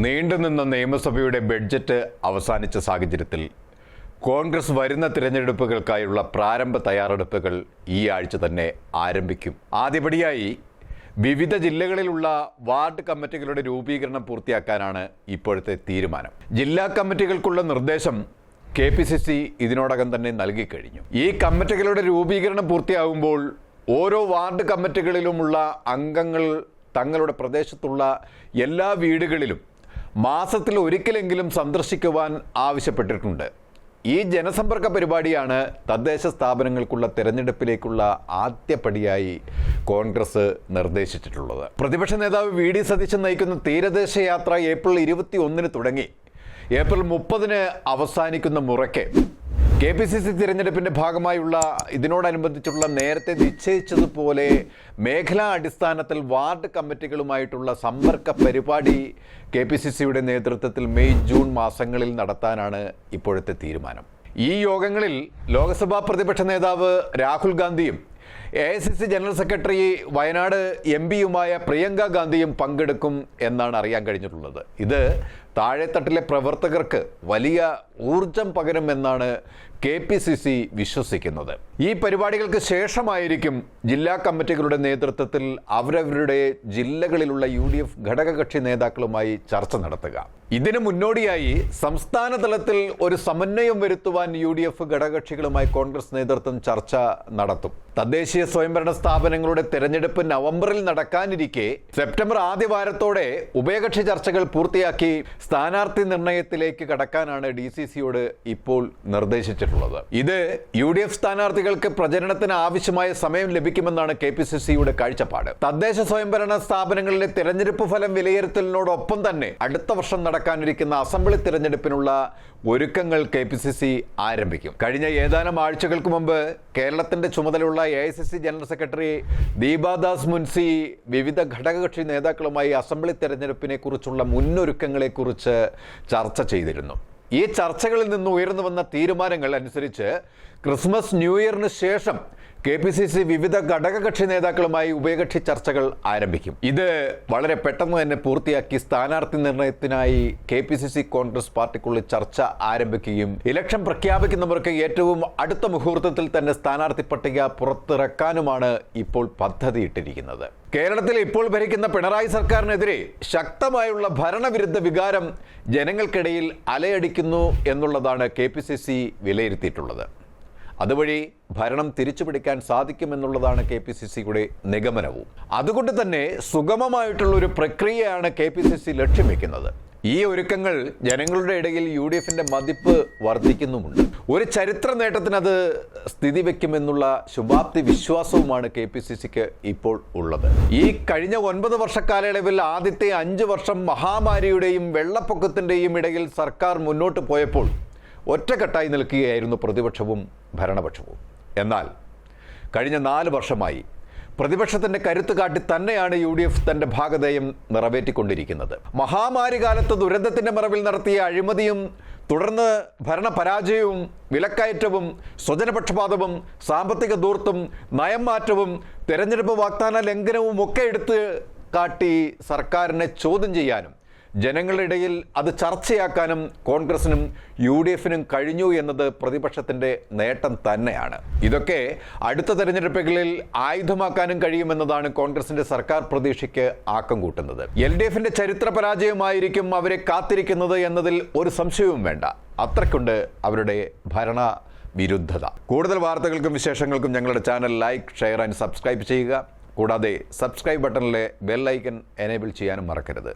നീണ്ടുനിന്ന നിയമസഭയുടെ ബഡ്ജറ്റ് അവസാനിച്ച സാഹചര്യത്തിൽ കോൺഗ്രസ് വരുന്ന തിരഞ്ഞെടുപ്പുകൾക്കായുള്ള പ്രാരംഭ തയ്യാറെടുപ്പുകൾ ഈ ആഴ്ച തന്നെ ആരംഭിക്കും. ആദ്യപടിയായി വിവിധ ജില്ലകളിലുള്ള വാർഡ് കമ്മിറ്റികളുടെ രൂപീകരണം പൂർത്തിയാക്കാനാണ് ഇപ്പോഴത്തെ തീരുമാനം. ജില്ലാ കമ്മിറ്റികൾക്കുള്ള നിർദ്ദേശം KPCC ഇതിനോടകം തന്നെ നൽകിക്കഴിഞ്ഞു. ഈ കമ്മിറ്റികളുടെ രൂപീകരണം പൂർത്തിയാകുമ്പോൾ ഓരോ വാർഡ് കമ്മിറ്റികളിലുമുള്ള അംഗങ്ങൾ തങ്ങളുടെ പ്രദേശത്തുള്ള എല്ലാ വീടുകളിലും മാസത്തിൽ ഒരിക്കലെങ്കിലും സന്ദർശിക്കുവാൻ ആവശ്യപ്പെട്ടിട്ടുണ്ട്. ഈ ജനസമ്പർക്ക പരിപാടിയാണ് തദ്ദേശ സ്ഥാപനങ്ങൾക്കുള്ള തെരഞ്ഞെടുപ്പിലേക്കുള്ള ആദ്യപടിയായി കോൺഗ്രസ് നിർദ്ദേശിച്ചിട്ടുള്ളത്. പ്രതിപക്ഷ നേതാവ് VD സതീശൻ നയിക്കുന്ന തീരദേശ യാത്ര ഏപ്രിൽ 21 തുടങ്ങി ഏപ്രിൽ 30 അവസാനിക്കുന്ന മുറയ്ക്ക് KPCC തിരഞ്ഞെടുപ്പിന്റെ ഭാഗമായുള്ള ഇതിനോടനുബന്ധിച്ചുള്ള നേരത്തെ നിശ്ചയിച്ചതുപോലെ മേഖലാ അടിസ്ഥാനത്തിൽ വാർഡ് കമ്മിറ്റികളുമായിട്ടുള്ള സമ്പർക്ക പരിപാടി KPCCയുടെ നേതൃത്വത്തിൽ മെയ് ജൂൺ മാസങ്ങളിൽ നടത്താനാണ് ഇപ്പോഴത്തെ തീരുമാനം. ഈ യോഗങ്ങളിൽ ലോക്സഭാ പ്രതിപക്ഷ നേതാവ് രാഹുൽ ഗാന്ധിയും AICC ജനറൽ സെക്രട്ടറി വയനാട് MP-യുമായ പ്രിയങ്ക ഗാന്ധിയും പങ്കെടുക്കും എന്നാണ് അറിയാൻ കഴിഞ്ഞിട്ടുള്ളത്. ഇത് താഴെത്തട്ടിലെ പ്രവർത്തകർക്ക് വലിയ ഊർജം പകരുമെന്നാണ് KPCC വിശ്വസിക്കുന്നത്. ഈ പരിപാടികൾക്ക് ശേഷമായിരിക്കും ജില്ലാ കമ്മിറ്റികളുടെ നേതൃത്വത്തിൽ അവരവരുടെ ജില്ലകളിലുള്ള UDF ഘടകകക്ഷി നേതാക്കളുമായി ചർച്ച നടത്തുക. ഇതിനു മുന്നോടിയായി സംസ്ഥാന തലത്തിൽ ഒരു സമന്വയം വരുത്തുവാൻ UDF ഘടകകക്ഷികളുമായി കോൺഗ്രസ് നേതൃത്വം ചർച്ച നടത്തും. തദ്ദേശീയ സ്വയംഭരണ സ്ഥാപനങ്ങളുടെ തെരഞ്ഞെടുപ്പ് നവംബറിൽ നടക്കാനിരിക്കെ സെപ്റ്റംബർ ആദ്യ വാരത്തോടെ ഉഭയകക്ഷി ചർച്ചകൾ പൂർത്തിയാക്കി സ്ഥാനാർത്ഥി നിർണയത്തിലേക്ക് കടക്കാനാണ് DCCയോട് ഇപ്പോൾ നിർദ്ദേശിച്ചിട്ടുള്ളത്. ഇത് UDF സ്ഥാനാർത്ഥികൾക്ക് പ്രചരണത്തിന് ആവശ്യമായ സമയം ലഭിക്കുമെന്നാണ് KPCCയുടെ കാഴ്ചപ്പാട്. തദ്ദേശ സ്വയംഭരണ സ്ഥാപനങ്ങളിലെ തെരഞ്ഞെടുപ്പ് ഫലം വിലയിരുത്തലിനോടൊപ്പം തന്നെ അടുത്ത വർഷം നടക്കാനിരിക്കുന്ന അസംബ്ലി തിരഞ്ഞെടുപ്പിനുള്ള ഒരുക്കങ്ങൾ KPCC ആരംഭിക്കും. കഴിഞ്ഞ ഏതാനും ആഴ്ചകൾക്ക് മുമ്പ് കേരളത്തിന്റെ ചുമതലയുള്ള AICC general secretary Deepa Das Munsi വിവിധ ഘടകകക്ഷി നേതാക്കളുമായി അസംബ്ലി തെരഞ്ഞെടുപ്പിനെ കുറിച്ചുള്ള മുന്നൊരുക്കങ്ങളെക്കുറിച്ച് ചർച്ച ചെയ്തിരുന്നു. ഈ ചർച്ചകളിൽ നിന്ന് ഉയർന്നു വന്ന തീരുമാനങ്ങൾ അനുസരിച്ച് ക്രിസ്മസ് ന്യൂ ഇയറിന് ശേഷം KPCC വിവിധ ഘടകകക്ഷി നേതാക്കളുമായി ഉഭയകക്ഷി ചർച്ചകൾ ആരംഭിക്കും. ഇത് വളരെ പെട്ടെന്ന് തന്നെ പൂർത്തിയാക്കി സ്ഥാനാർത്ഥി നിർണയത്തിനായി KPCC കോൺഗ്രസ് പാർട്ടിക്കുള്ളിൽ ചർച്ച ആരംഭിക്കുകയും ഇലക്ഷൻ പ്രഖ്യാപിക്കുന്നവർക്ക് ഏറ്റവും അടുത്ത മുഹൂർത്തത്തിൽ തന്നെ സ്ഥാനാർത്ഥി പട്ടിക പുറത്തിറക്കാനുമാണ് ഇപ്പോൾ പദ്ധതിയിട്ടിരിക്കുന്നത്. കേരളത്തിൽ ഇപ്പോൾ ഭരിക്കുന്ന പിണറായി സർക്കാരിനെതിരെ ശക്തമായുള്ള ഭരണവിരുദ്ധ വികാരം ജനങ്ങൾക്കിടയിൽ അലയടിക്കുന്നു എന്നുള്ളതാണ് KPCC വിലയിരുത്തിയിട്ടുള്ളത്. അതുവഴി ഭരണം തിരിച്ചുപിടിക്കാൻ സാധിക്കുമെന്നുള്ളതാണ് KPCCയുടെ നിഗമനവും. അതുകൊണ്ട് തന്നെ സുഗമമായിട്ടുള്ള ഒരു പ്രക്രിയയാണ് KPCC ലക്ഷ്യം വെക്കുന്നത്. ഈ ഒരുക്കങ്ങൾ ജനങ്ങളുടെ ഇടയിൽ UDFന്റെ മതിപ്പ് വർദ്ധിക്കുന്നുമുണ്ട്. ഒരു ചരിത്ര നേട്ടത്തിനത് സ്ഥിതി വയ്ക്കുമെന്നുള്ള ശുഭാപ്തി വിശ്വാസവുമാണ് KPCCക്ക് ഇപ്പോൾ ഉള്ളത്. ഈ കഴിഞ്ഞ 9 വർഷക്കാലയളവിൽ ആദ്യത്തെ 5 വർഷം മഹാമാരിയുടെയും വെള്ളപ്പൊക്കത്തിൻ്റെയും ഇടയിൽ സർക്കാർ മുന്നോട്ട് പോയപ്പോൾ ഒറ്റക്കെട്ടായി നിൽക്കുകയായിരുന്നു പ്രതിപക്ഷവും ഭരണപക്ഷവും. എന്നാൽ കഴിഞ്ഞ 4 വർഷമായി പ്രതിപക്ഷത്തിൻ്റെ കരുത്ത് കാട്ടി തന്നെയാണ് UDF തൻ്റെ ഭാഗധേയം നിറവേറ്റിക്കൊണ്ടിരിക്കുന്നത്. മഹാമാരി കാലത്ത് ദുരന്തത്തിൻ്റെ മറവിൽ നടത്തിയ അഴിമതിയും തുടർന്ന് ഭരണപരാജയവും വിലക്കയറ്റവും സ്വജനപക്ഷപാതവും സാമ്പത്തിക ധൂർത്തും നയം മാറ്റവും തെരഞ്ഞെടുപ്പ് വാഗ്ദാന ലംഘനവും ഒക്കെ എടുത്ത് കാട്ടി സർക്കാരിനെ ചോദ്യം ചെയ്യാനും ജനങ്ങളുടെ ഇടയിൽ അത് ചർച്ചയാക്കാനും കോൺഗ്രസിനും UDFനും കഴിഞ്ഞു എന്നത് പ്രതിപക്ഷത്തിൻ്റെ നേട്ടം തന്നെയാണ്. ഇതൊക്കെ അടുത്ത തെരഞ്ഞെടുപ്പുകളിൽ ആയുധമാക്കാനും കഴിയുമെന്നതാണ് കോൺഗ്രസിന്റെ സർക്കാർ പ്രതീക്ഷയ്ക്ക് ആക്കം കൂട്ടുന്നത്. LDFന്റെ ചരിത്ര പരാജയമായിരിക്കും അവരെ കാത്തിരിക്കുന്നത് എന്നതിൽ ഒരു സംശയവും വേണ്ട. അത്രയ്ക്കുണ്ട് അവരുടെ ഭരണ വിരുദ്ധത. കൂടുതൽ വാർത്തകൾക്കും വിശേഷങ്ങൾക്കും ഞങ്ങളുടെ channel like, share and subscribe ചെയ്യുക. കൂടാതെ സബ്സ്ക്രൈബ് ബട്ടണിലെ ബെൽ ഐക്കൺ എനേബിൾ ചെയ്യാനും മറക്കരുത്.